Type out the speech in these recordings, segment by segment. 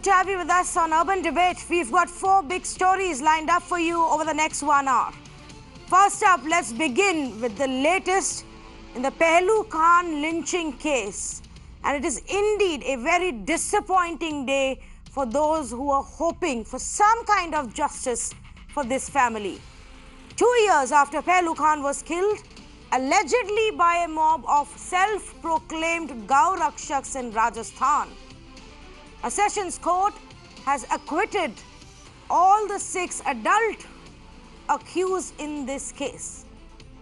Good to have you with us on Urban Debate. We've got 4 big stories lined up for you over the next 1 hour. First up, let's begin with the latest in the Pehlu Khan lynching case. And it is indeed a very disappointing day for those who are hoping for some kind of justice for this family. 2 years after Pehlu Khan was killed, allegedly by a mob of self-proclaimed Gau Rakshaks in Rajasthan, a sessions court has acquitted all the 6 adult accused in this case.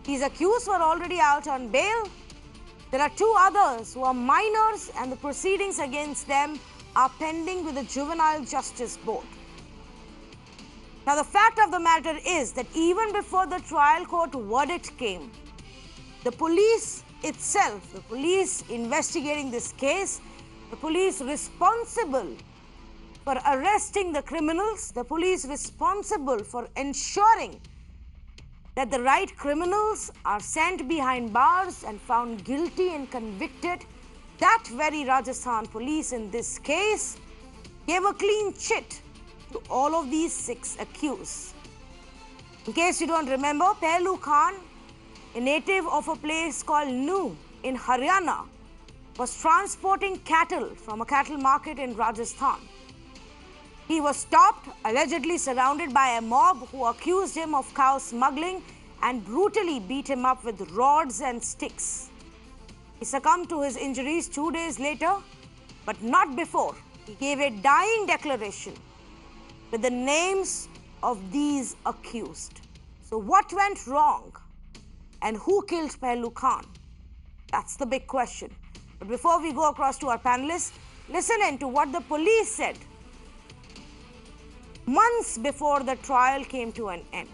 These accused were already out on bail. There are 2 others who are minors, and the proceedings against them are pending with the Juvenile Justice Board. Now, the fact of the matter is that even before the trial court verdict came, the police itself, the police investigating this case, the police responsible for arresting the criminals, the police responsible for ensuring that the right criminals are sent behind bars and found guilty and convicted, that very Rajasthan police in this case gave a clean chit to all of these 6 accused. In case you don't remember, Pehlu Khan, a native of a place called Nu in Haryana, was transporting cattle from a cattle market in Rajasthan. He was stopped, allegedly surrounded by a mob who accused him of cow smuggling and brutally beat him up with rods and sticks. He succumbed to his injuries 2 days later, but not before he gave a dying declaration with the names of these accused. So what went wrong and who killed Pehlu Khan? That's the big question. But before we go across to our panelists, listen in to what the police said months before the trial came to an end.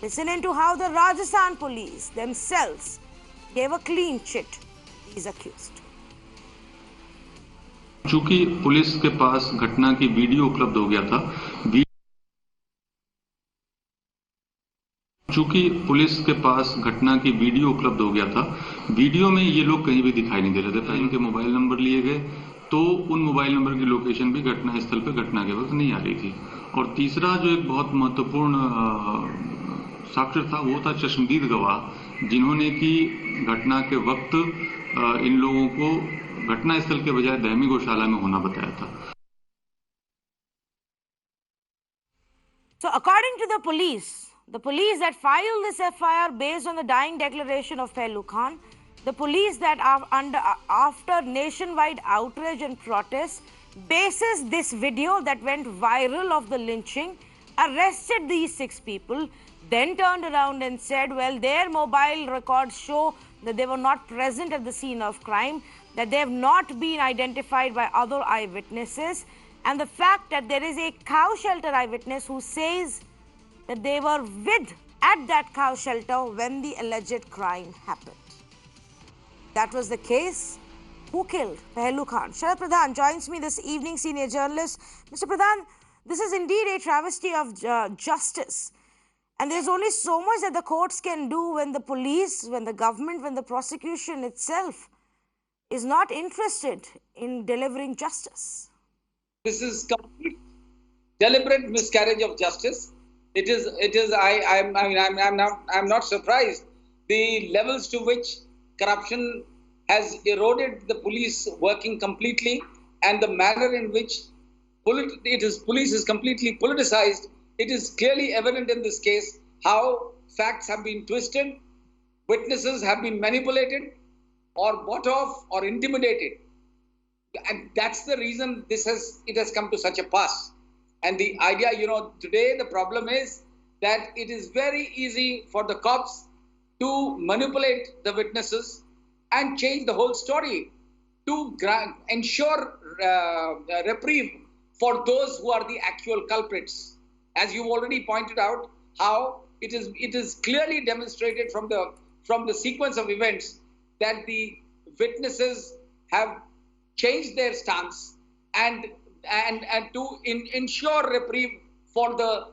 Listen in to how the Rajasthan police themselves gave a clean chit to these accused. चूंकि police के पास घटना की video उपलब्ध हो गया था, video में ये लोग कहीं भी दिखाई नहीं दे रहे थे। इनके मोबाइल नंबर लिए गए तो उन मोबाइल नंबर की लोकेशन भी घटना स्थल पे घटना के वक्त नहीं आ रही थी। और तीसरा जो एक बहुत महत्वपूर्ण साक्ष्य था वो था चश्मदीद गवाह, जिन्होंने की घटना के वक्त इन लोगों को घटना स्थल के बजाय दहमी गौशाला में होना बताया था। So according to the police that filed this FIR based on the dying declaration of Pehlu Khan, the police that are after nationwide outrage and protest, bases this video that went viral of the lynching, arrested these 6 people, then turned around and said, well, their mobile records show that they were not present at the scene of crime, that they have not been identified by other eyewitnesses, and the fact that there is a cow shelter eyewitness who says that they were at that cow shelter when the alleged crime happened. That was the case. Who killed Pehlu Khan? Sharad Pradhan joins me this evening, senior journalist. Mr. Pradhan, this is indeed a travesty of justice. And there's only so much that the courts can do when the police, when the government, when the prosecution itself is not interested in delivering justice. This is complete deliberate miscarriage of justice. I'm not surprised the levels to which corruption has eroded the police working completely, and the manner in which police is completely politicized. It is clearly evident in this case how facts have been twisted, witnesses have been manipulated or bought off or intimidated. And that's the reason it has come to such a pass. And the idea, today the problem is that it is very easy for the cops to manipulate the witnesses and change the whole story to ensure reprieve for those who are the actual culprits. As you already pointed out, how it is clearly demonstrated from the sequence of events that the witnesses have changed their stance and to ensure reprieve for the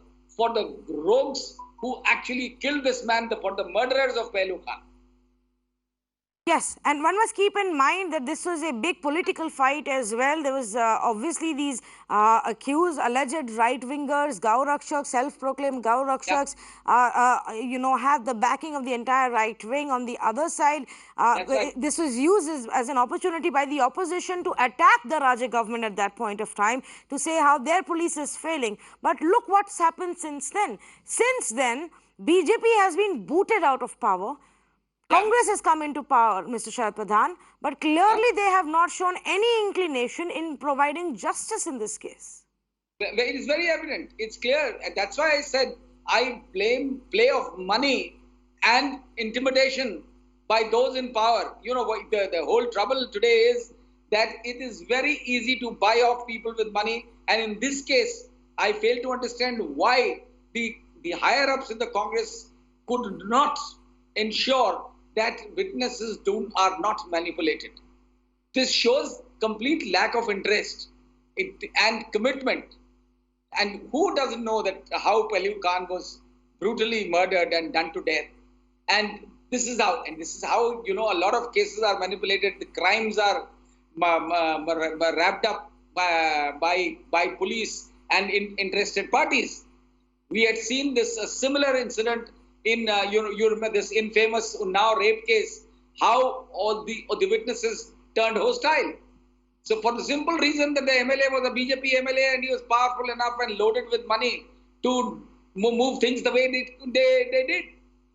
rogues who actually killed this man, for the murderers of Pehlu Khan. Yes, and one must keep in mind that this was a big political fight as well. There was obviously these accused, alleged right-wingers, Gaurakshaks, self-proclaimed Yeah, Gaurakshaks, have the backing of the entire right wing. On the other side, that's right. this was used as an opportunity by the opposition to attack the Raja government at that point of time, to say how their police is failing. But look what's happened since then. Since then, BJP has been booted out of power. Yeah, Congress has come into power, Mr. Sharad Pradhan, but yeah. clearly they have not shown any inclination in providing justice in this case. It is very evident. It's clear. And that's why I said I blame play of money and intimidation by those in power. You know, the whole trouble today is that it is very easy to buy off people with money. And in this case, I fail to understand why the higher ups in the Congress could not ensure that witnesses are not manipulated. This shows complete lack of interest and commitment. And who doesn't know that how Pehlu Khan was brutally murdered and done to death? And this is how, a lot of cases are manipulated. The crimes are wrapped up by police and interested parties. We had seen this similar incident in you remember this infamous Unnao rape case. How all the witnesses turned hostile. So for the simple reason that the MLA was a BJP MLA and he was powerful enough and loaded with money to move things the way they did.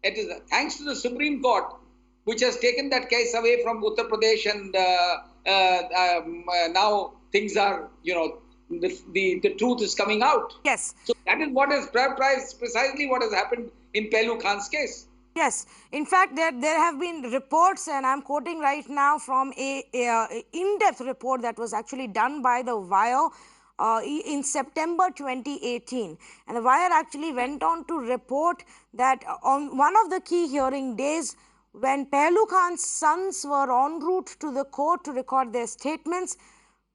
It is thanks to the Supreme Court, which has taken that case away from Uttar Pradesh, and now things are, the truth is coming out. Yes. So that is what is precisely what has happened in Pehlu Khan's case. Yes, in fact, there have been reports, and I'm quoting right now from a in-depth report that was actually done by the Wire in September 2018. And the Wire actually went on to report that on one of the key hearing days, when Pehlu Khan's sons were en route to the court to record their statements,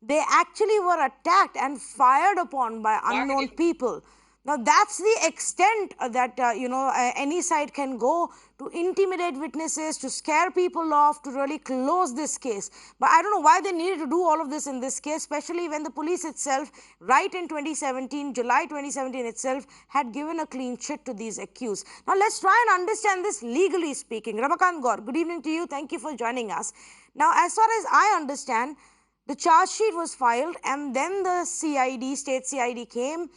they actually were attacked and fired upon by unknown people. Now, that's the extent that, any side can go to intimidate witnesses, to scare people off, to really close this case. But I don't know why they needed to do all of this in this case, especially when the police itself, right in 2017, July 2017 itself, had given a clean chit to these accused. Now, let's try and understand this legally speaking. Ramakant Gaur, good evening to you. Thank you for joining us. Now, as far as I understand, the charge sheet was filed, and then the state CID came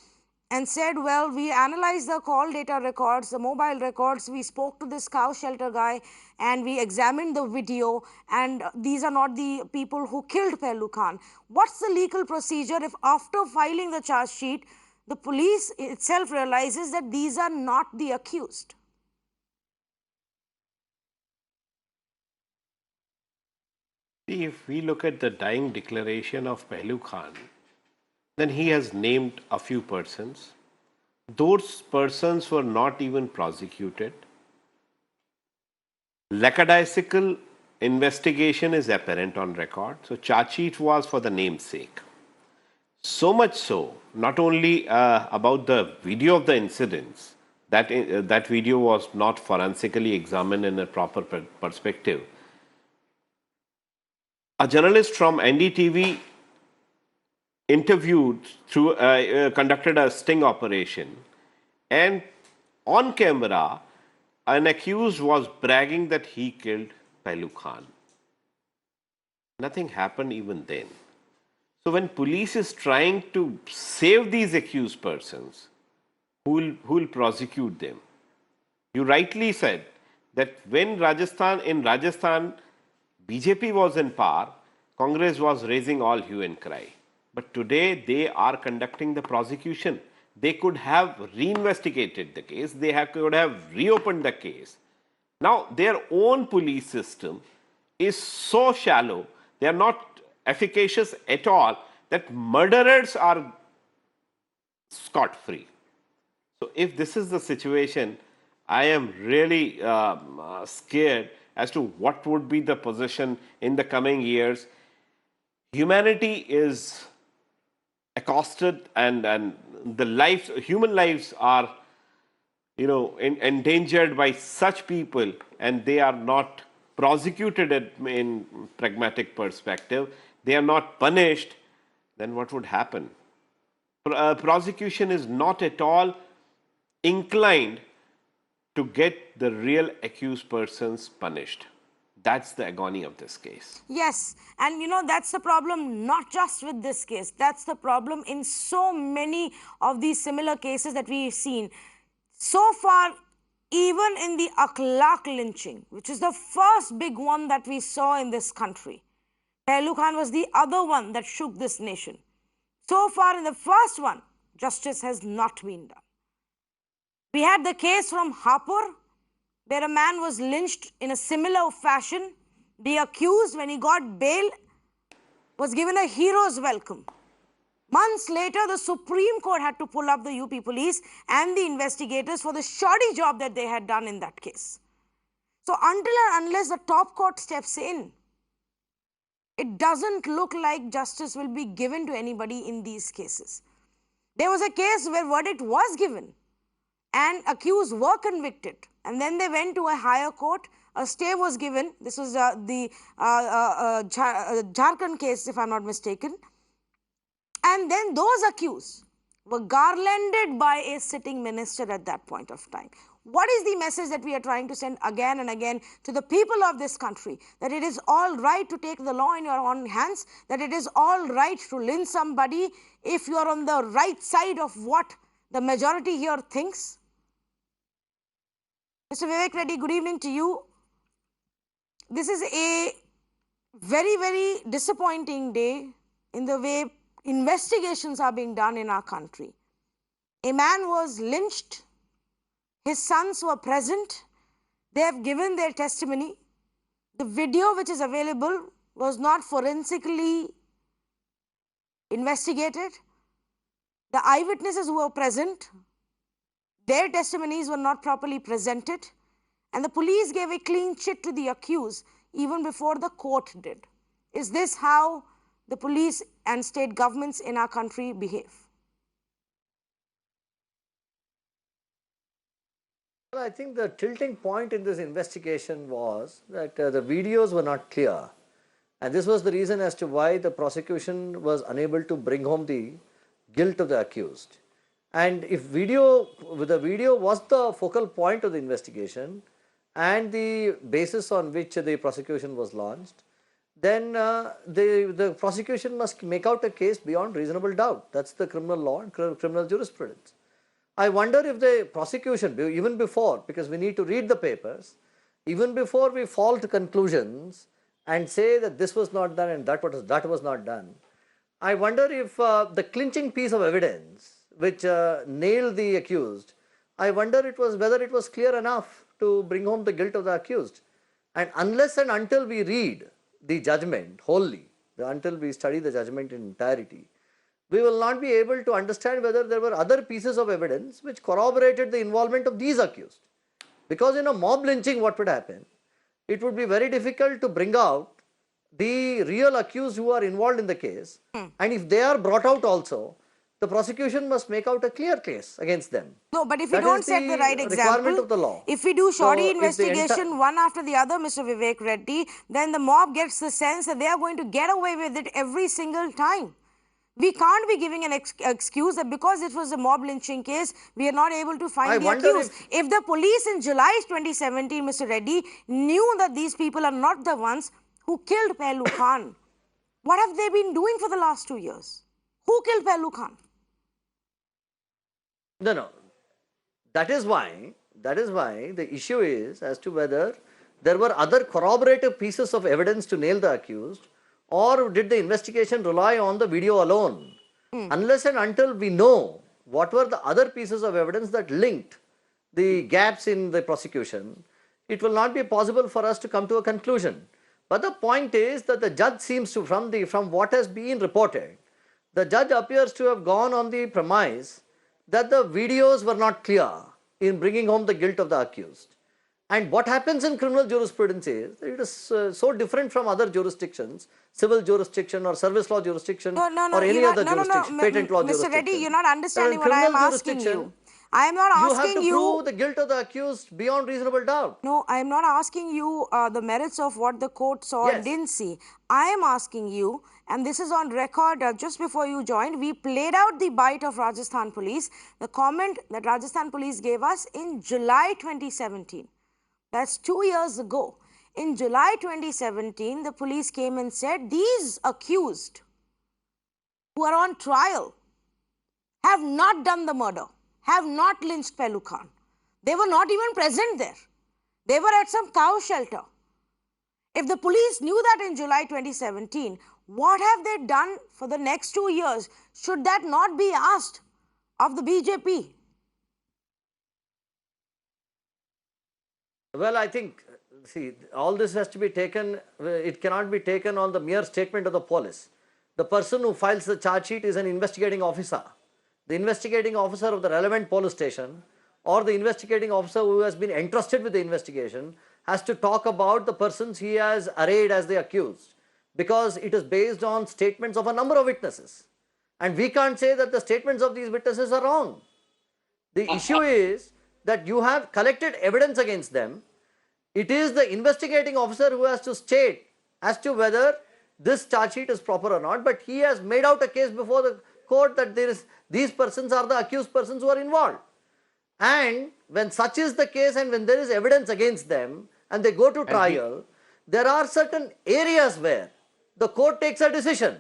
and said, well, we analyzed the call data records, the mobile records, we spoke to this cow shelter guy, and we examined the video, and these are not the people who killed Pehlu Khan. What's the legal procedure if after filing the charge sheet, the police itself realizes that these are not the accused? See, if we look at the dying declaration of Pehlu Khan, then he has named a few persons. Those persons were not even prosecuted. Lackadaisical investigation is apparent on record. So charge sheet was for the name's sake. So much so, not only about the video of the incidents, that video was not forensically examined in a proper perspective. A journalist from NDTV conducted a sting operation, and on camera, an accused was bragging that he killed Pehlu Khan. Nothing happened even then. So when police is trying to save these accused persons, who will prosecute them? You rightly said that when in Rajasthan, BJP was in power, Congress was raising all hue and cry. But today they are conducting the prosecution. They could have reinvestigated the case. They could have reopened the case. Now their own police system is so shallow, they are not efficacious at all, that murderers are scot-free. So if this is the situation, I am really scared as to what would be the position in the coming years. Humanity is accosted, and human lives are endangered by such people, and they are not prosecuted it in pragmatic perspective, they are not punished, then what would happen? Prosecution is not at all inclined to get the real accused persons punished. That's the agony of this case. Yes, and that's the problem not just with this case. That's the problem in so many of these similar cases that we've seen. So far, even in the Akhlaq lynching, which is the first big one that we saw in this country, Pehlu Khan was the other one that shook this nation. So far in the first one, justice has not been done. We had the case from Hapur, where a man was lynched in a similar fashion. The accused, when he got bail, was given a hero's welcome. Months later, the Supreme Court had to pull up the UP police and the investigators for the shoddy job that they had done in that case. So until and unless the top court steps in, it doesn't look like justice will be given to anybody in these cases. There was a case where verdict was given and accused were convicted, and then they went to a higher court. A stay was given. This was the Jharkhand case, if I'm not mistaken. And then those accused were garlanded by a sitting minister at that point of time. What is the message that we are trying to send again and again to the people of this country? That it is all right to take the law in your own hands, that it is all right to lynch somebody if you are on the right side of what the majority here thinks? Mr. Vivek Reddy, good evening to you. This is a very, very disappointing day in the way investigations are being done in our country. A man was lynched. His sons were present. They have given their testimony. The video which is available was not forensically investigated. The eyewitnesses who were present, their testimonies were not properly presented. And the police gave a clean chit to the accused even before the court did. Is this how the police and state governments in our country behave? Well, I think the tilting point in this investigation was that the videos were not clear. And this was the reason as to why the prosecution was unable to bring home the guilt of the accused. And if the video was the focal point of the investigation and the basis on which the prosecution was launched, then the prosecution must make out a case beyond reasonable doubt. That's the criminal law and criminal jurisprudence. I wonder if the prosecution, even before, because we need to read the papers, even before we fall to conclusions and say that this was not done and that was not done, I wonder if the clinching piece of evidence which nailed the accused, I wonder whether it was clear enough to bring home the guilt of the accused. And unless and until we read the judgment wholly, until we study the judgment in entirety, we will not be able to understand whether there were other pieces of evidence which corroborated the involvement of these accused. Because in a mob lynching, what would happen? It would be very difficult to bring out the real accused who are involved in the case. And if they are brought out also, the prosecution must make out a clear case against them. No, but if we don't set the right example, of the law. If we do shoddy investigation one after the other, Mr. Vivek Reddy, then the mob gets the sense that they are going to get away with it every single time. We can't be giving an excuse that because it was a mob lynching case, we are not able to find the accused. If the police in July 2017, Mr. Reddy, knew that these people are not the ones who killed Pehlu Khan, what have they been doing for the last 2 years? Who killed Pehlu Khan? No. That is why the issue is as to whether there were other corroborative pieces of evidence to nail the accused, or did the investigation rely on the video alone? Unless and until we know what were the other pieces of evidence that linked the gaps in the prosecution, it will not be possible for us to come to a conclusion. But the point is that the judge seems to, from what has been reported, the judge appears to have gone on the premise that the videos were not clear in bringing home the guilt of the accused. And what happens in criminal jurisprudence is that it is so different from other jurisdictions, civil jurisdiction or service law jurisdiction or any other jurisdiction, patent law jurisdiction. Mr. Reddy, you're not understanding what I am asking you. I am not You have asking to you. prove the guilt of the accused beyond reasonable doubt. No, I am not asking you the merits of what the court saw and Yes. didn't see. I am asking you, and this is on record just before you joined, we played out the bite of Rajasthan Police, the comment that Rajasthan Police gave us in July 2017. That's 2 years ago. In July 2017, the police came and said these accused who are on trial have not done the murder, have not lynched Pehlu Khan. They were not even present there. They were at some cow shelter. If the police knew that in July 2017, what have they done for the next 2 years? Should that not be asked of the BJP? Well, I think, see, all this has to be taken, it cannot be taken on the mere statement of the police. The person who files the charge sheet is an investigating officer. The investigating officer of the relevant police station or the investigating officer who has been entrusted with the investigation has to talk about the persons he has arrayed as the accused, because it is based on statements of a number of witnesses. And we can't say that the statements of these witnesses are wrong. The issue is that you have collected evidence against them. It is the investigating officer who has to state as to whether this charge sheet is proper or not, but he has made out a case before the court that these persons are the accused persons who are involved. And when such is the case and when there is evidence against them and they go to trial, there are certain areas where the court takes a decision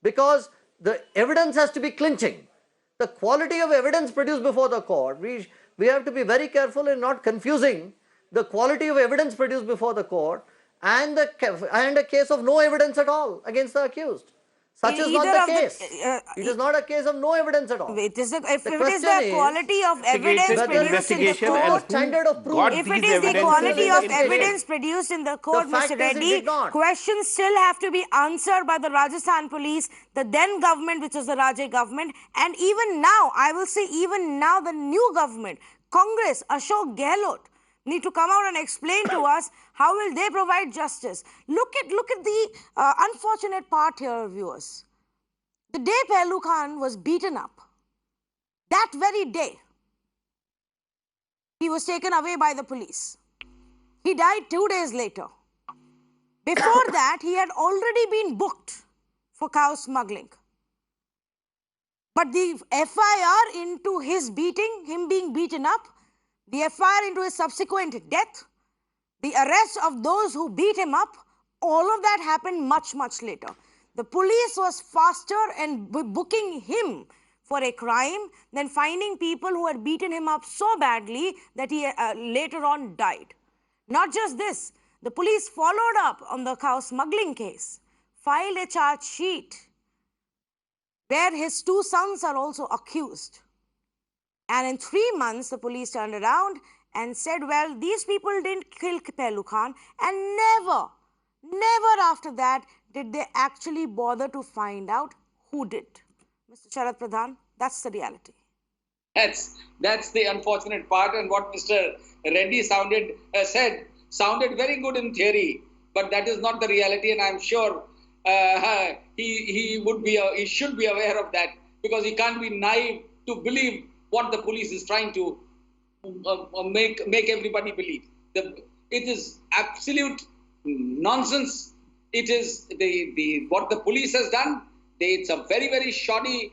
because the evidence has to be clinching. The quality of evidence produced before the court, we have to be very careful in not confusing the quality of evidence produced before the court and a case of no evidence at all against the accused. Such is not the case. It is not a case of no evidence at all. If it is the quality of evidence produced in the court, standard of proof. if it is the quality of evidence produced in the court, Mr. Reddy, questions still have to be answered by the Rajasthan police, the then government, which is the Rajay government, and even now, I will say even now, the new government, Congress, Ashok Gehlot, need to come out and explain to us how will they provide justice. Look at the unfortunate part here, viewers. The day Pehlu Khan was beaten up, that very day, he was taken away by the police. He died 2 days later. Before that, he had already been booked for cow smuggling. But the FIR into his beating, him being beaten up, the FIR into his subsequent death, the arrest of those who beat him up, all of that happened much, much later. The police was faster in booking him for a crime than finding people who had beaten him up so badly that he later on died. Not just this, the police followed up on the cow smuggling case, filed a charge sheet where his 2 sons are also accused. And in 3 months, the police turned around and said, well, these people didn't kill Pehlu Khan, and never after that did they actually bother to find out who did. Mr. Sharad Pradhan, that's the reality. That's the unfortunate part, and what Mr. Reddy said sounded very good in theory, but that is not the reality, and I'm sure he should be aware of that, because he can't be naive to believe what the police is trying to make everybody believe. It is absolute nonsense. It is what the police has done. It's a very, very shoddy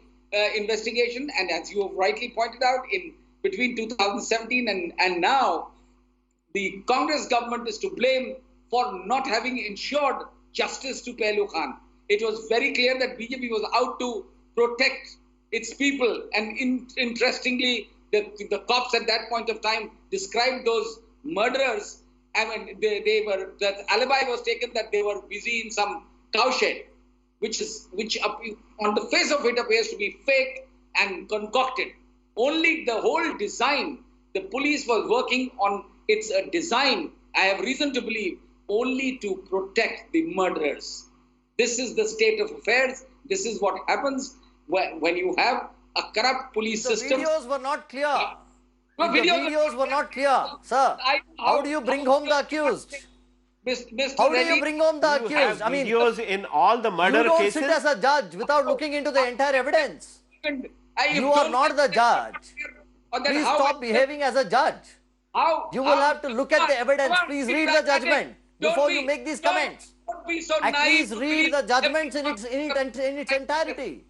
investigation, and as you have rightly pointed out, in between 2017 and now, the Congress government is to blame for not having ensured justice to Pehlu Khan. It was very clear that BJP was out to protect its people, and interestingly, the cops at that point of time described those murderers. I mean, the alibi was taken that they were busy in some cowshed, which on the face of it appears to be fake and concocted. Only the whole design, the police was working on its design, I have reason to believe, only to protect the murderers. This is the state of affairs. This is what happens when you have a corrupt police system. The videos were not clear. The videos were not clear, sir. How do you bring home the accused? Mr. How do you bring home the accused? I mean, videos in all the murder you don't cases. sit as a judge without looking into the entire evidence. You are not the judge. on that Please how stop behaving as a judge. how You will have to look at the evidence. Please read the judgment before you make these comments. Don't be so At naive least to read believe the judgments in its entirety.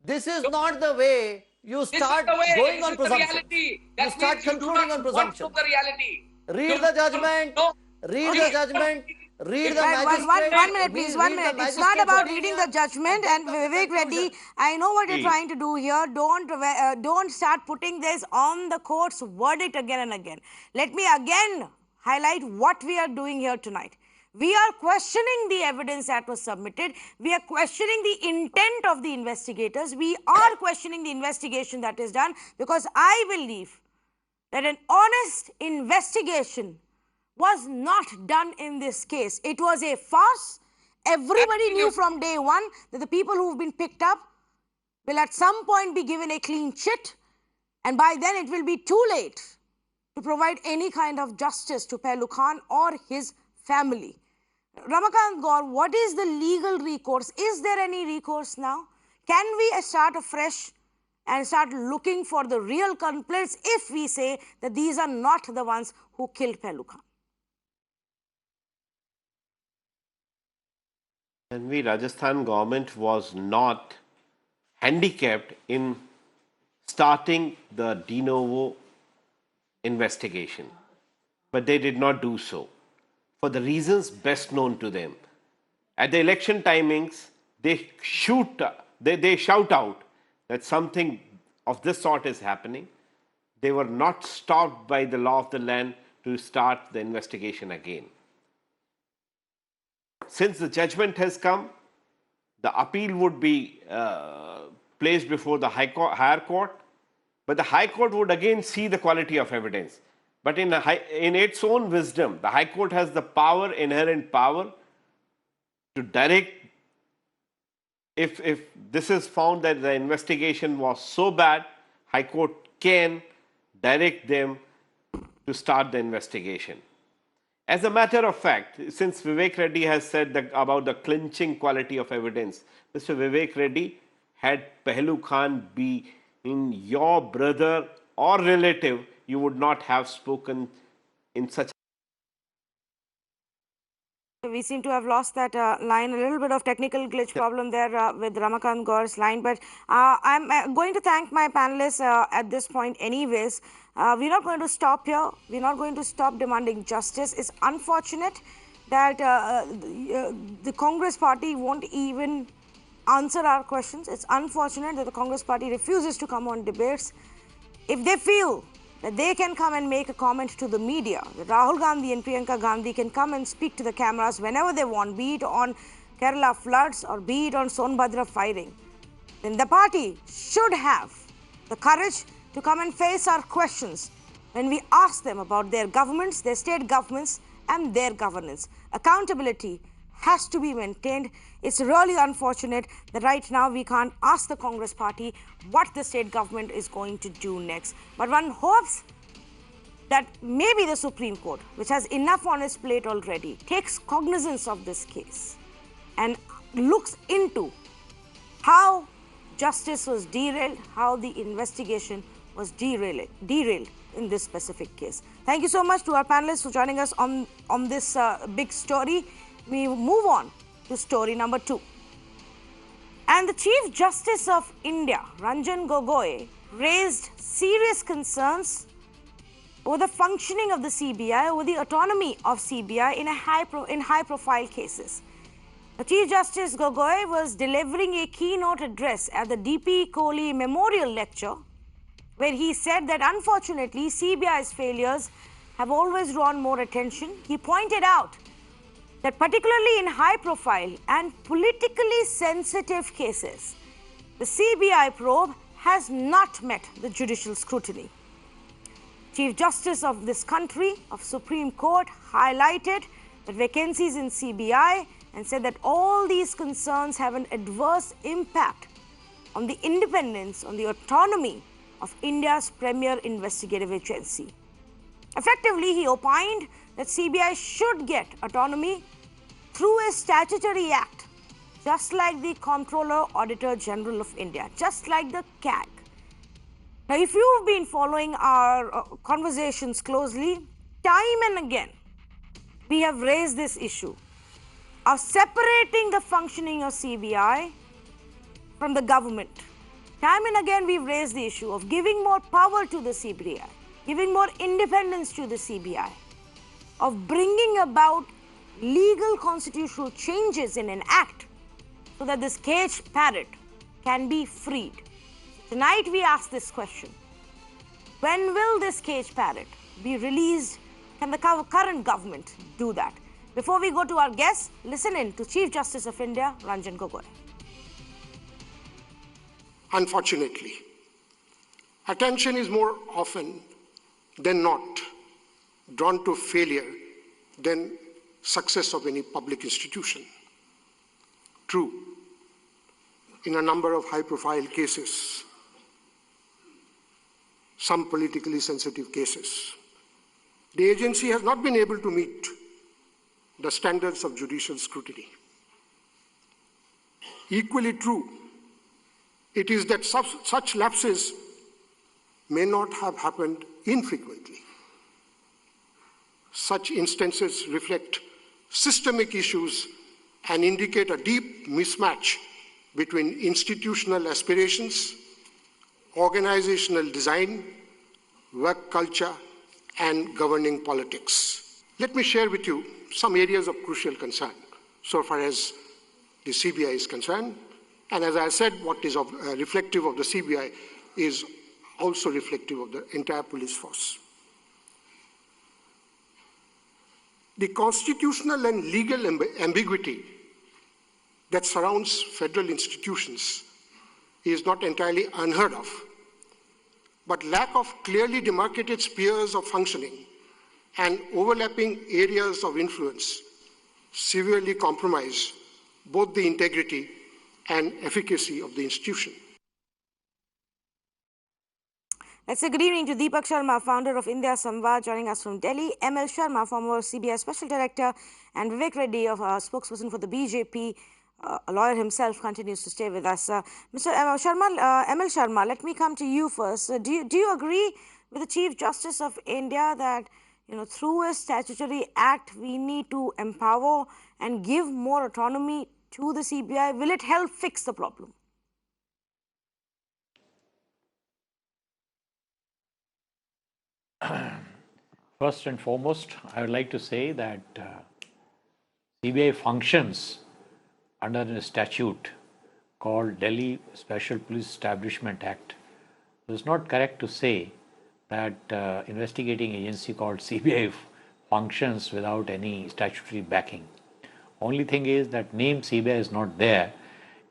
This is not the way you This is start the way. going This on is the presumptions. reality. You That start means you do concluding not on want to presumptions. the reality. Read the judgment. Read the judgment. Read the Right, magistrate. one minute, please. 1 minute. It's not about reading the judgment. And Vivek Reddy, I know what you're trying to do here. Don't start putting this on the court's verdict again and again. Let me again highlight what we are doing here tonight. We are questioning the evidence that was submitted. We are questioning the intent of the investigators. We are questioning the investigation that is done, because I believe that an honest investigation was not done in this case. It was a farce. Everybody knew from day one that the people who've been picked up will at some point be given a clean chit, and by then it will be too late to provide any kind of justice to Pehlu Khan or his family. Ramakant Gaur, what is the legal recourse? Is there any recourse now? Can we start afresh and start looking for the real culprits if we say that these are not the ones who killed Pehlu Khan? And the Rajasthan government was not handicapped in starting the de novo investigation, but they did not do so for the reasons best known to them. At the election timings, they shout out that something of this sort is happening. They were not stopped by the law of the land to start the investigation again. Since the judgment has come, the appeal would be placed before the higher court, but the High Court would again see the quality of evidence. But in its own wisdom, the High Court has the power, inherent power, to direct, if this is found that the investigation was so bad, High Court can direct them to start the investigation. As a matter of fact, since Vivek Reddy has said about the clinching quality of evidence, Mr. Vivek Reddy, had Pehlu Khan be in your brother or relative, you would not have spoken in such. We seem to have lost that line. A little bit of technical glitch problem there with Ramakant Gaur's line. But I'm going to thank my panelists at this point anyways. We're not going to stop here. We're not going to stop demanding justice. It's unfortunate that the Congress party won't even answer our questions. It's unfortunate that the Congress party refuses to come on debates. If they feel that they can come and make a comment to the media, that Rahul Gandhi and Priyanka Gandhi can come and speak to the cameras whenever they want, be it on Kerala floods or be it on Sonbhadra firing, then the party should have the courage to come and face our questions when we ask them about their governments, their state governments, and their governance. Accountability has to be maintained. It's really unfortunate that right now we can't ask the Congress party what the state government is going to do next. But one hopes that maybe the Supreme Court, which has enough on its plate already, takes cognizance of this case and looks into how justice was derailed, how the investigation was derailed in this specific case. Thank you so much to our panelists for joining us on this big story. We move on to story number 2. And the Chief Justice of India, Ranjan Gogoi, raised serious concerns over the functioning of the CBI, over the autonomy of CBI in high-profile cases. The Chief Justice Gogoi was delivering a keynote address at the D.P. Kohli Memorial Lecture, where he said that unfortunately CBI's failures have always drawn more attention. He pointed out that particularly in high-profile and politically sensitive cases, the CBI probe has not met the judicial scrutiny. Chief Justice of this country, of Supreme Court, highlighted the vacancies in CBI and said that all these concerns have an adverse impact on the independence, on the autonomy of India's premier investigative agency. Effectively, he opined that CBI should get autonomy through a statutory act, just like the Comptroller Auditor General of India, just like the CAG. Now, if you've been following our conversations closely, time and again, we have raised this issue of separating the functioning of CBI from the government. Time and again, we've raised the issue of giving more power to the CBI, giving more independence to the CBI, of bringing about legal constitutional changes in an act so that this caged parrot can be freed. Tonight we ask this question: when will this caged parrot be released? Can the current government do that? Before we go to our guests, listen in to Chief Justice of India, Ranjan Gogoi. Unfortunately, attention is more often than not drawn to failure than success of any public institution. True, in a number of high-profile cases, some politically sensitive cases, the agency has not been able to meet the standards of judicial scrutiny. Equally true, it is that such lapses may not have happened infrequently. Such instances reflect systemic issues and indicate a deep mismatch between institutional aspirations, organizational design, work culture, and governing politics. Let me share with you some areas of crucial concern so far as the CBI is concerned. And as I said, what is reflective of the CBI is also reflective of the entire police force. The constitutional and legal ambiguity that surrounds federal institutions is not entirely unheard of, but lack of clearly demarcated spheres of functioning and overlapping areas of influence severely compromise both the integrity and efficacy of the institution. Let's say good evening to Deepak Sharma, founder of India Samvad, joining us from Delhi. ML Sharma, former CBI Special Director, and Vivek Reddy, spokesperson for the BJP, a lawyer himself, continues to stay with us. Mr. ML Sharma, let me come to you first. Do you agree with the Chief Justice of India that through a statutory act we need to empower and give more autonomy to the CBI? Will it help fix the problem? First and foremost, I would like to say that CBI functions under a statute called Delhi Special Police Establishment Act. So it's not correct to say that investigating agency called CBI functions without any statutory backing. Only thing is that name CBI is not there.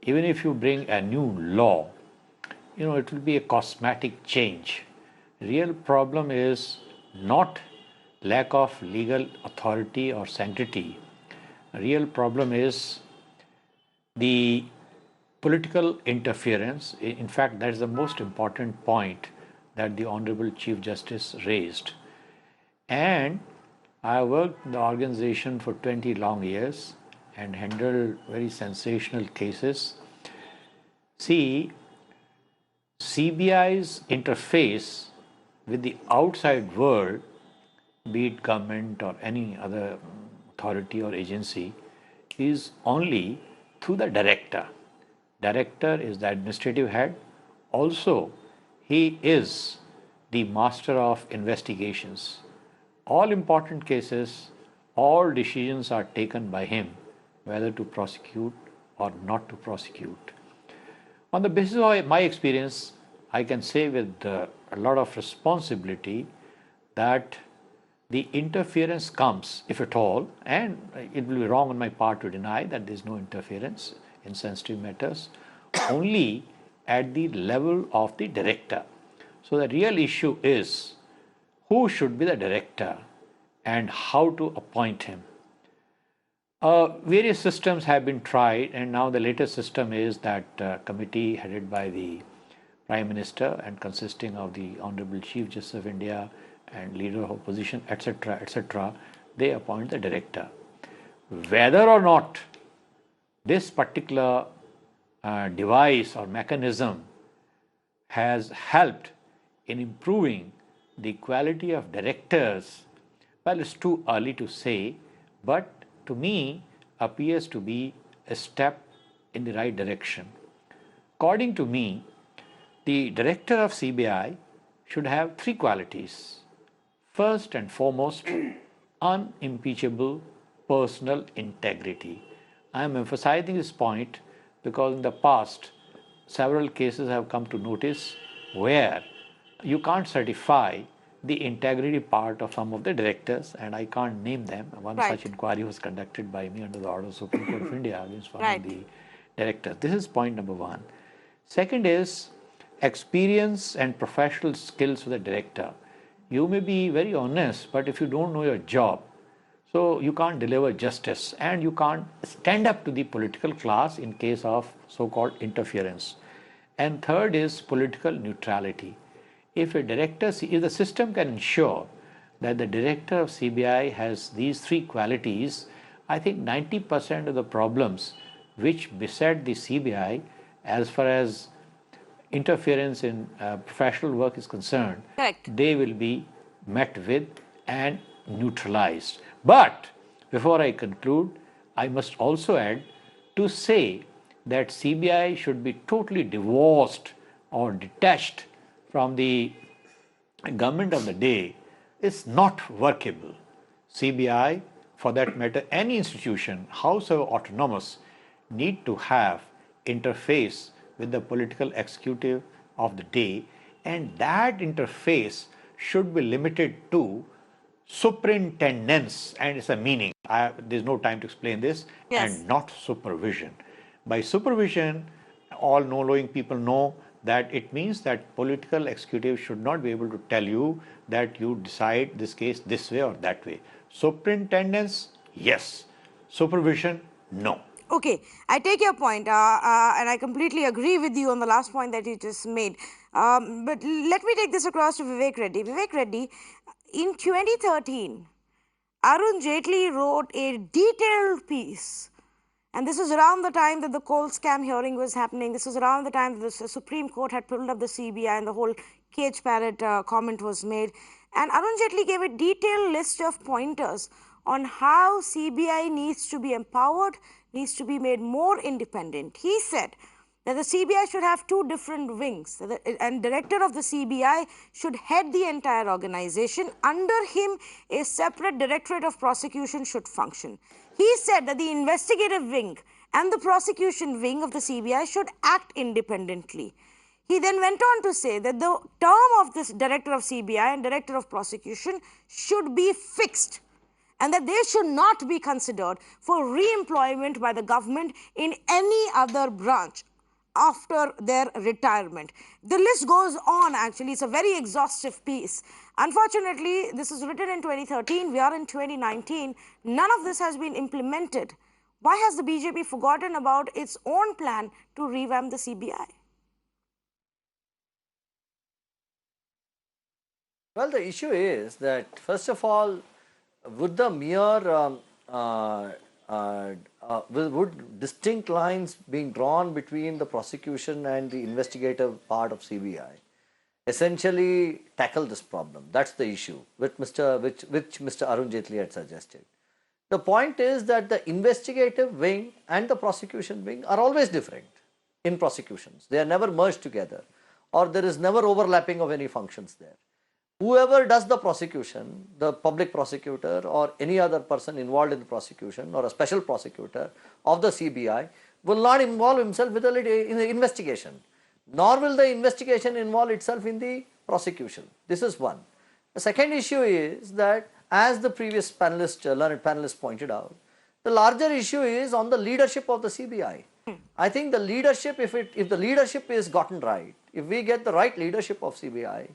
Even if you bring a new law, it will be a cosmetic change. Real problem is not lack of legal authority or sanctity. Real problem is the political interference. In fact, that is the most important point that the Honorable Chief Justice raised. And I worked in the organization for 20 long years and handled very sensational cases. See, CBI's interface with the outside world, be it government or any other authority or agency, is only through the director. Director is the administrative head. Also, he is the master of investigations. All important cases, all decisions are taken by him, whether to prosecute or not to prosecute. On the basis of my experience, I can say with a lot of responsibility that the interference comes, if at all, and it will be wrong on my part to deny that there is no interference in sensitive matters, only at the level of the director. So the real issue is who should be the director and how to appoint him. Various systems have been tried, and now the latest system is that committee headed by the Prime Minister and consisting of the Honorable Chief Justice of India and leader of opposition, etc., they appoint the director. Whether or not this particular device or mechanism has helped in improving the quality of directors, well, it's too early to say, but to me appears to be a step in the right direction. According to me, the director of CBI should have three qualities. First and foremost, unimpeachable personal integrity. I am emphasizing this point because in the past, several cases have come to notice where you can't certify the integrity part of some of the directors, and I can't name them. One such inquiry was conducted by me under the order of Supreme Court of India against one of the directors. This is point number one. Second is experience and professional skills of the director. You may be very honest, but if you don't know your job, so you can't deliver justice and you can't stand up to the political class in case of so-called interference. And third is political neutrality. If the system can ensure that the director of CBI has these three qualities, I think 90% of the problems which beset the CBI as far as interference in professional work is concerned, they will be met with and neutralized. But before I conclude, I must also add to say that CBI should be totally divorced or detached from the government of the day is not workable. CBI, for that matter, any institution, however autonomous, need to have interface with the political executive of the day, and that interface should be limited to superintendence, and it's a meaning. There's no time to explain this, and not supervision. By supervision, all knowing people know that it means that political executive should not be able to tell you that you decide this case this way or that way. Superintendence, yes. Supervision, no. Okay, I take your point, and I completely agree with you on the last point that you just made. But let me take this across to Vivek Reddy. Vivek Reddy, in 2013, Arun Jaitley wrote a detailed piece. And this was around the time that the coal scam hearing was happening. This was around the time that the Supreme Court had pulled up the CBI and the whole cage parrot comment was made. And Arun Jaitley gave a detailed list of pointers on how CBI needs to be empowered, needs to be made more independent. He said that the CBI should have two different wings, and director of the CBI should head the entire organization. Under him, a separate directorate of prosecution should function. He said that the investigative wing and the prosecution wing of the CBI should act independently. He then went on to say that the term of this director of CBI and director of prosecution should be fixed, and that they should not be considered for re-employment by the government in any other branch after their retirement. The list goes on actually. It's a very exhaustive piece. Unfortunately, this is written in 2013. We are in 2019. None of this has been implemented. Why has the BJP forgotten about its own plan to revamp the CBI? Well, the issue is that, first of all, would the mere would distinct lines being drawn between the prosecution and the investigative part of CBI essentially tackle this problem? That's the issue which Mr. Arun Jaitley had suggested. The point is that the investigative wing and the prosecution wing are always different in prosecutions. They are never merged together, or there is never overlapping of any functions there. Whoever does the prosecution, the public prosecutor or any other person involved in the prosecution or a special prosecutor of the CBI will not involve himself in the investigation, nor will the investigation involve itself in the prosecution. This is one. The second issue is that, as the previous panelist, learned panelist pointed out, the larger issue is on the leadership of the CBI. I think the leadership, if the leadership is gotten right, if we get the right leadership of CBI,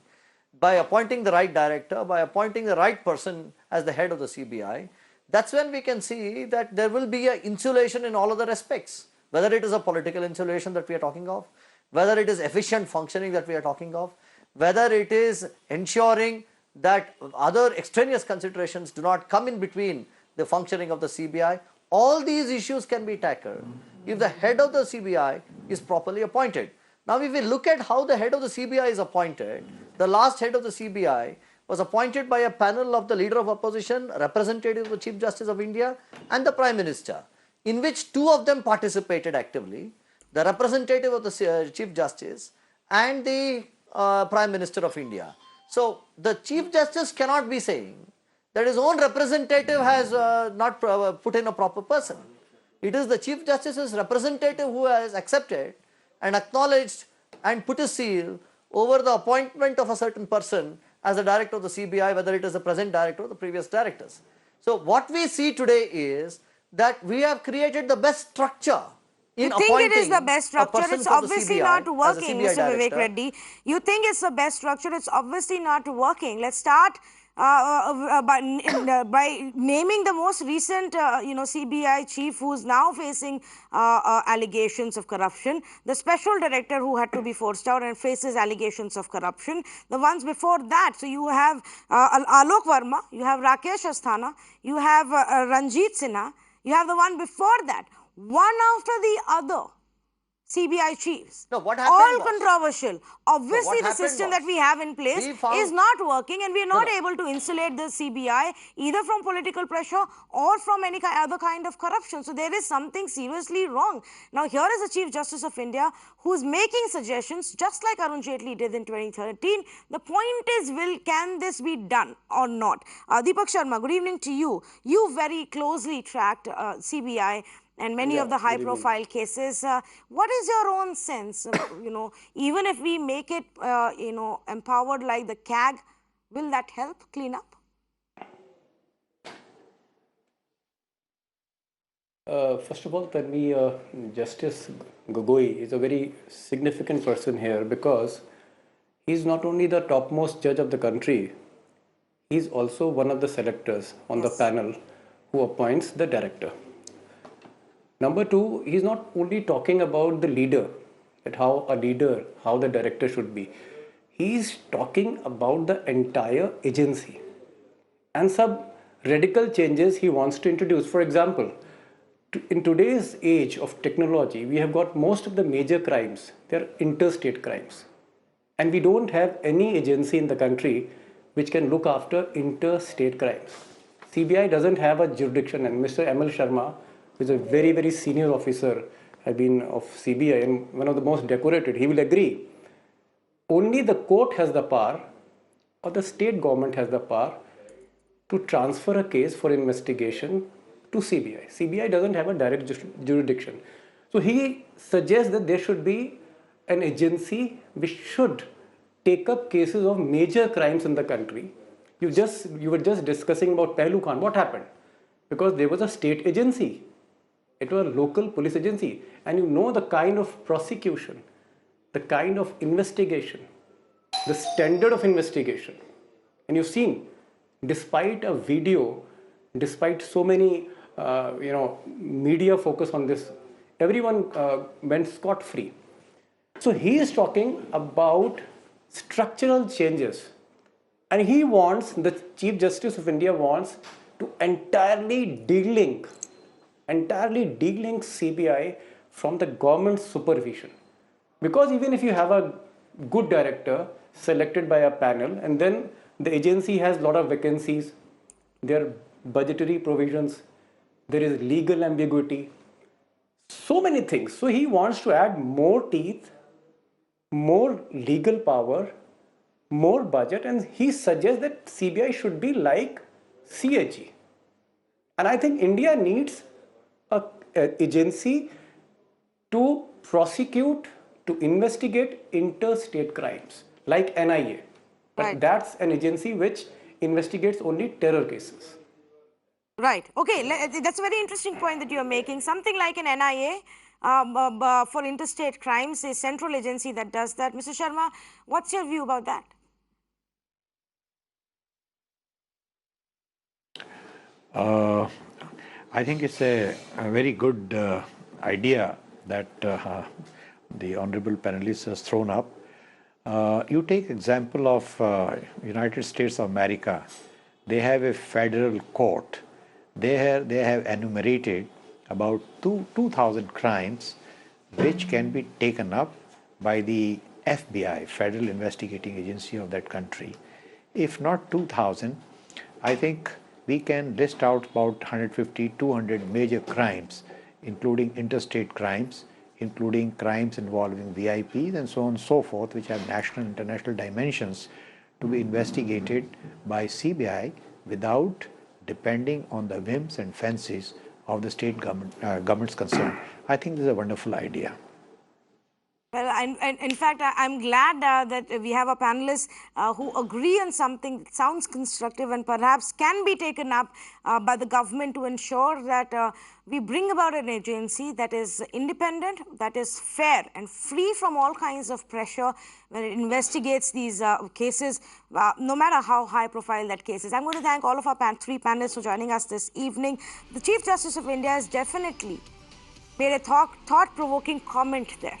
by appointing the right director, by appointing the right person as the head of the CBI, that's when we can see that there will be an insulation in all other aspects, whether it is a political insulation that we are talking of, whether it is efficient functioning that we are talking of, whether it is ensuring that other extraneous considerations do not come in between the functioning of the CBI. All these issues can be tackled if the head of the CBI is properly appointed. Now, if we look at how the head of the CBI is appointed, the last head of the CBI was appointed by a panel of the leader of opposition, representative of the Chief Justice of India, and the Prime Minister, in which two of them participated actively, the representative of the Chief Justice and the Prime Minister of India. So, the Chief Justice cannot be saying that his own representative has not put in a proper person. It is the Chief Justice's representative who has accepted and acknowledged and put a seal over the appointment of a certain person as the director of the CBI, whether it is the present director or the previous directors. So what we see today is that we have created the best structure in appointing. You think it is the best structure? It's obviously not working, Mr. Vivek director. Reddy. You think it's the best structure? It's obviously not working. Let's start by naming the most recent, CBI chief who's now facing allegations of corruption, the special director who had to be forced out and faces allegations of corruption, the ones before that. So you have Alok Verma, you have Rakesh Asthana, you have Ranjit Sinha, you have the one before that, one after the other. CBI chiefs. No, what happened all was, controversial. Obviously, the system that we have in place is not working, and we are not able to insulate the CBI either from political pressure or from any other kind of corruption. So there is something seriously wrong. Now, here is the Chief Justice of India who's making suggestions, just like Arun Jaitley did in 2013. The point is, can this be done or not? Deepak Sharma, good evening to you. You very closely tracked CBI and many of the high-profile cases. What is your own sense? Even if we make it, empowered like the CAG, will that help clean up? First of all, Tanvi, Justice Gogoi is a very significant person here because he's not only the topmost judge of the country, he's also one of the selectors on the panel who appoints the director. Number two, he's not only talking about the leader, that how the director should be. He's talking about the entire agency and some radical changes he wants to introduce. For example, in today's age of technology, we have got most of the major crimes, they're interstate crimes. And we don't have any agency in the country which can look after interstate crimes. CBI doesn't have a jurisdiction, and Mr. ML Sharma, who is a very, very senior officer, of CBI and one of the most decorated, he will agree. Only the court has the power, or the state government has the power, to transfer a case for investigation to CBI. CBI doesn't have a direct jurisdiction. So he suggests that there should be an agency which should take up cases of major crimes in the country. You were just discussing about Pehlu Khan. What happened? Because there was a state agency. It was a local police agency. And you know the kind of prosecution, the kind of investigation, the standard of investigation. And you've seen, despite a video, despite so many media focus on this, everyone went scot-free. So he is talking about structural changes. And he wants, the Chief Justice of India wants to entirely delink CBI from the government's supervision. Because even if you have a good director selected by a panel, and then the agency has a lot of vacancies, there are budgetary provisions, there is legal ambiguity, so many things. So he wants to add more teeth, more legal power, more budget, and he suggests that CBI should be like CJI. And I think India needs an agency to prosecute, to investigate interstate crimes, like NIA. But that's an agency which investigates only terror cases. Right. Okay. That's a very interesting point that you are making. Something like an NIA for interstate crimes, a central agency that does that. Mr. Sharma, what's your view about that? I think it's a very good idea that the honorable panelist has thrown up. You take example of United States of America. They have a federal court. They have enumerated about 2,000 crimes which can be taken up by the FBI, Federal Investigating Agency of that country. If not 2,000, I think we can list out about 150, 200 major crimes, including interstate crimes, including crimes involving VIPs and so on and so forth, which have national and international dimensions, to be investigated by CBI without depending on the whims and fancies of the state governments concerned. I think this is a wonderful idea. Well, and in fact, I'm glad that we have a panelist who agree on something that sounds constructive and perhaps can be taken up by the government to ensure that we bring about an agency that is independent, that is fair and free from all kinds of pressure when it investigates these cases, no matter how high profile that case is. I'm going to thank all of our three panelists for joining us this evening. The Chief Justice of India has definitely made a thought-provoking comment there.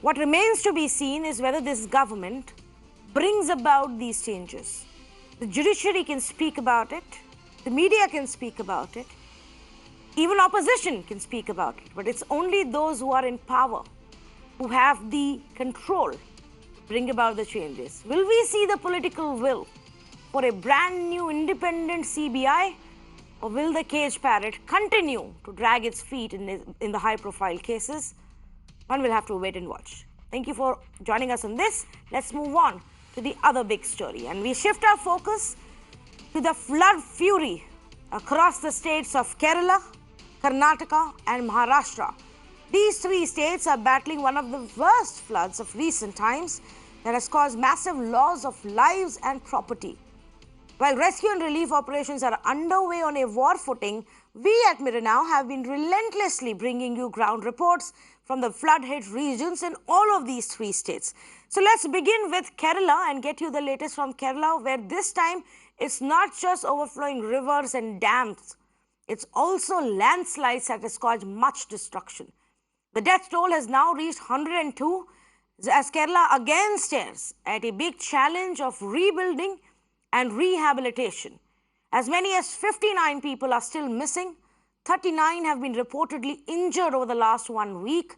What remains to be seen is whether this government brings about these changes. The judiciary can speak about it, the media can speak about it, even opposition can speak about it, but it's only those who are in power who have the control to bring about the changes. Will we see the political will for a brand new independent CBI, or will the cage parrot continue to drag its feet in the high-profile cases? One will have to wait and watch. Thank you for joining us on this. Let's move on to the other big story. And we shift our focus to the flood fury across the states of Kerala, Karnataka and Maharashtra. These three states are battling one of the worst floods of recent times that has caused massive loss of lives and property. While rescue and relief operations are underway on a war footing, we at Mirror Now have been relentlessly bringing you ground reports from the flood-hit regions in all of these three states. So let's begin with Kerala and get you the latest from Kerala, where this time it's not just overflowing rivers and dams, it's also landslides that has caused much destruction. The death toll has now reached 102 as Kerala again stares at a big challenge of rebuilding and rehabilitation. As many as 59 people are still missing. 39 have been reportedly injured over the last 1 week.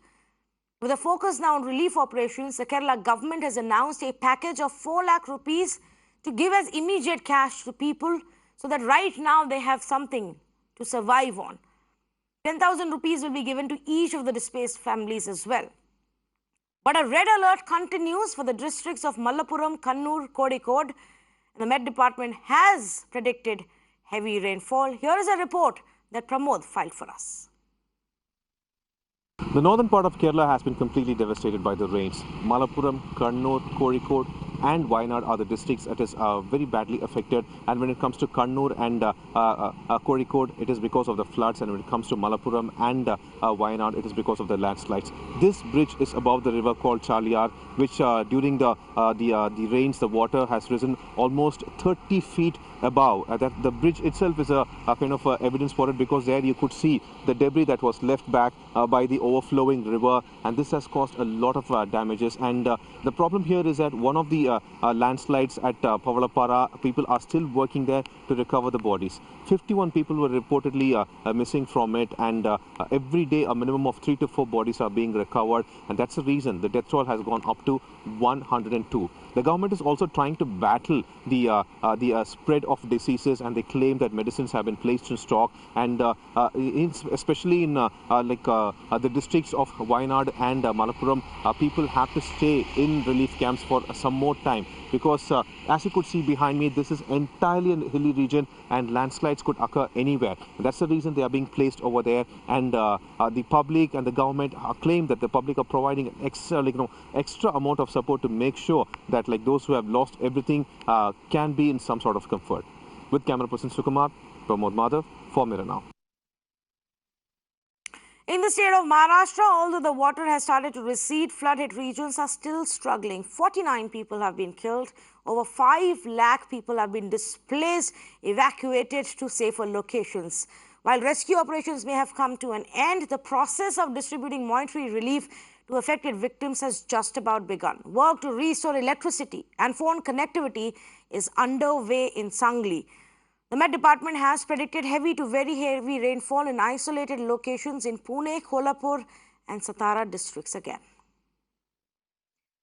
With a focus now on relief operations, the Kerala government has announced a package of 4 lakh rupees to give as immediate cash to people so that right now they have something to survive on. 10,000 rupees will be given to each of the displaced families as well. But a red alert continues for the districts of Mallapuram, Kannur, Kozhikode. The Met Department has predicted heavy rainfall. Here is a report that Pramod filed for us. The northern part of Kerala has been completely devastated by the rains. Mallapuram, Kannur, Kozhikode and Wayanad are the districts that is very badly affected. And when it comes to Kannur and Kozhikode, it is because of the floods. And when it comes to Mallapuram and Wayanad, it is because of the landslides. This bridge is above the river called Chaliyar, which during the rains, the water has risen almost 30 feet above. That the bridge itself is a kind of evidence for it, because there you could see the debris that was left back by the overflowing river, and this has caused a lot of damages. And the problem here is that one of the landslides at Pavalapara, people are still working there to recover the bodies. 51 people were reportedly missing from it, and every day a minimum of 3 to 4 bodies are being recovered, and that's the reason the death toll has gone up to 102. The government is also trying to battle the spread of diseases, and they claim that medicines have been placed in stock, and especially in the districts of Wayanad and Malappuram, people have to stay in relief camps for some more time, because as you could see behind me, this is entirely a hilly region and landslides could occur anywhere. And that's the reason they are being placed over there, and the public and the government claim that the public are providing an extra amount of support to make sure that those who have lost everything can be in some sort of comfort. With camera person Sukumar, Pramod Madhav for Mirror Now. In the state of Maharashtra, although the water has started to recede, flood-hit regions are still struggling. 49 people have been killed. Over 5 lakh people have been displaced, evacuated to safer locations. While rescue operations may have come to an end, the process of distributing monetary relief to affected victims has just about begun. Work to restore electricity and phone connectivity is underway in Sangli. The Met Department has predicted heavy to very heavy rainfall in isolated locations in Pune, Kolhapur and Satara districts again.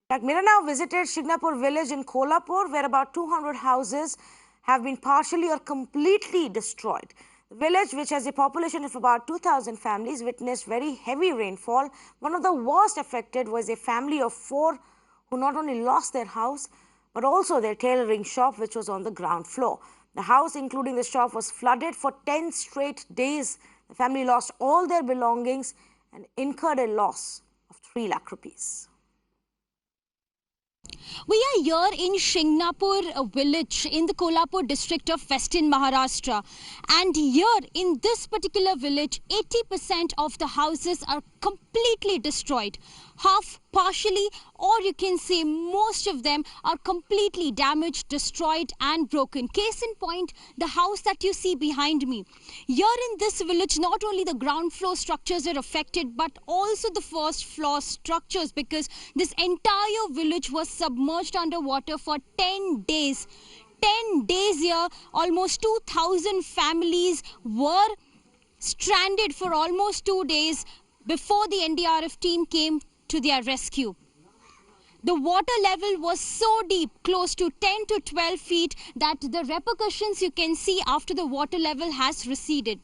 Like Mira now visited Shignapur village in Kolhapur, where about 200 houses have been partially or completely destroyed. The village, which has a population of about 2,000 families, witnessed very heavy rainfall. One of the worst affected was a family of 4 who not only lost their house, but also their tailoring shop, which was on the ground floor. The house, including the shop, was flooded for 10 straight days. The family lost all their belongings and incurred a loss of 3 lakh rupees. We are here in Shignapur village in the Kolhapur district of Western Maharashtra. And here in this particular village, 80% of the houses are completely destroyed. Half partially, or you can say most of them are completely damaged, destroyed and broken. Case in point, the house that you see behind me. Here in this village, not only the ground floor structures are affected, but also the first floor structures, because this entire village was submerged underwater for 10 days. 10 days here, almost 2,000 families were stranded for almost 2 days before the NDRF team came to their rescue. The water level was so deep, close to 10 to 12 feet, that the repercussions you can see after the water level has receded.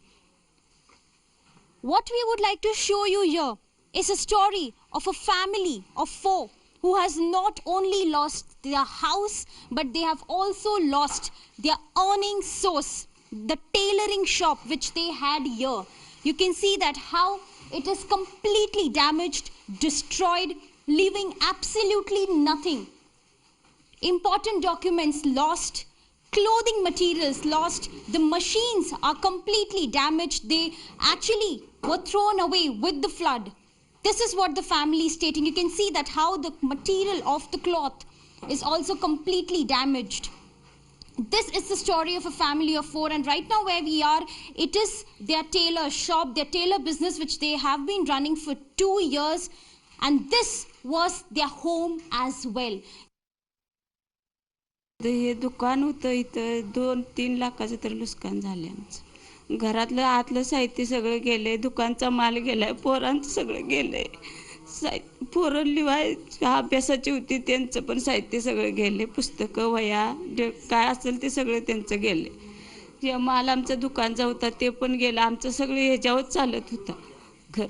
What we would like to show you here is a story of a family of 4 who has not only lost their house, but they have also lost their earning source, the tailoring shop which they had here. You can see that how it is completely damaged, destroyed, leaving absolutely nothing. Important documents lost, clothing materials lost, the machines are completely damaged. They actually were thrown away with the flood. This is what the family is stating. You can see that how the material of the cloth is also completely damaged. This is the story of a family of 4, and right now where we are, it is their tailor shop, their tailor business, which they have been running for 2 years, and this was their home as well. हे दुकान होतं इथं 2-3 लाखाचं तर नुकसान झालं आमचं. घरातलं आतलं साहित्य सगळं गेलंय, दुकानचा माल गेलाय, पोरांचं सगळं गेलंय. पोरं लिवाय अभ्यासाची होती त्यांचं पण साहित्य सगळं गेले, पुस्तकं वह्या काय असेल ते सगळं त्यांचं गेले. जे माल आमचं दुकानचा होता ते पण गेलं. आमचं सगळं ह्याच्यावर चालत होता घर.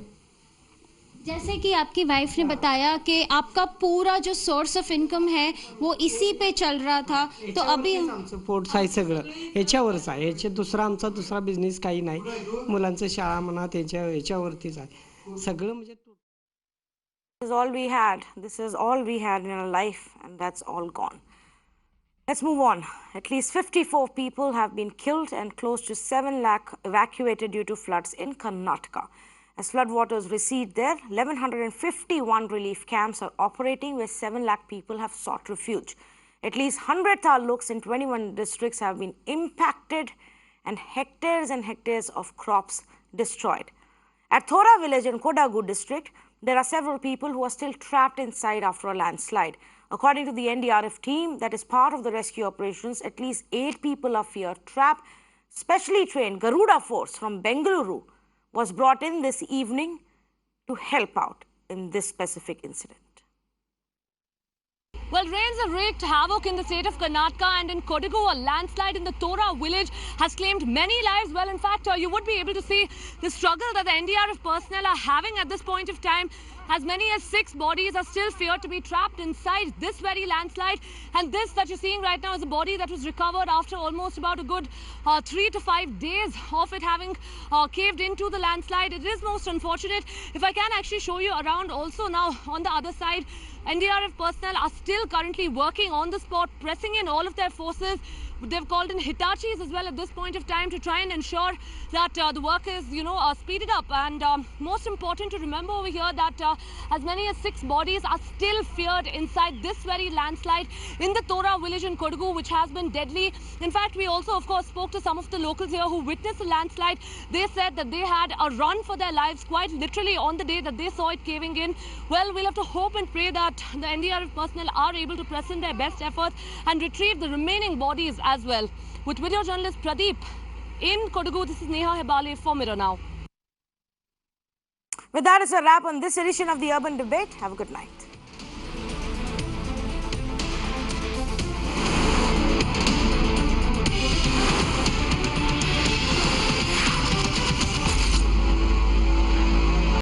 जैसे कि आपकी वाइफ ने बताया कि आपका पूरा जो सोर्स ऑफ इनकम है वो इसी पे चल रहा था, तो अभी आमचं पोट आहे सगळं ह्याच्यावरच आहे. ह्याचे दुसरा बिझनेस काही नाही. मुलांचं शाळा म्हणा ह्याच्यावरतीच आहे सगळं. म्हणजे This is all we had. This is all we had in our life, and that's all gone. Let's move on. At least 54 people have been killed and close to 7 lakh evacuated due to floods in Karnataka. As floodwaters recede there, 1,151 relief camps are operating where 7 lakh people have sought refuge. At least 100 taluks in 21 districts have been impacted and hectares of crops destroyed. At Thora village in Kodagu district, there are several people who are still trapped inside after a landslide. According to the NDRF team that is part of the rescue operations, at least 8 people are feared trapped. Specially trained Garuda force from Bengaluru was brought in this evening to help out in this specific incident. Well, rains have wreaked havoc in the state of Karnataka, and in Kodagu, a landslide in the Thora village has claimed many lives. Well, in fact, you would be able to see the struggle that the NDRF personnel are having at this point of time. As many as 6 bodies are still feared to be trapped inside this very landslide. And this that you're seeing right now is a body that was recovered after almost about a good 3 to 5 days of it having caved into the landslide. It is most unfortunate. If I can actually show you around also now on the other side, NDRF personnel are still currently working on the spot, pressing in all of their forces. They've called in Hitachis as well at this point of time to try and ensure that the work is, speeded up. And most important to remember over here that as many as 6 bodies are still feared inside this very landslide in the Thora village in Kodagu, which has been deadly. In fact, we also, of course, spoke to some of the locals here who witnessed the landslide. They said that they had a run for their lives quite literally on the day that they saw it caving in. Well, we'll have to hope and pray that the NDRF personnel are able to press in their best efforts and retrieve the remaining bodies as well. With video journalist Pradeep in Kodagu, this is Neha Hebale for Mirror Now. With that, it's a wrap on this edition of the Urban Debate. Have a good night.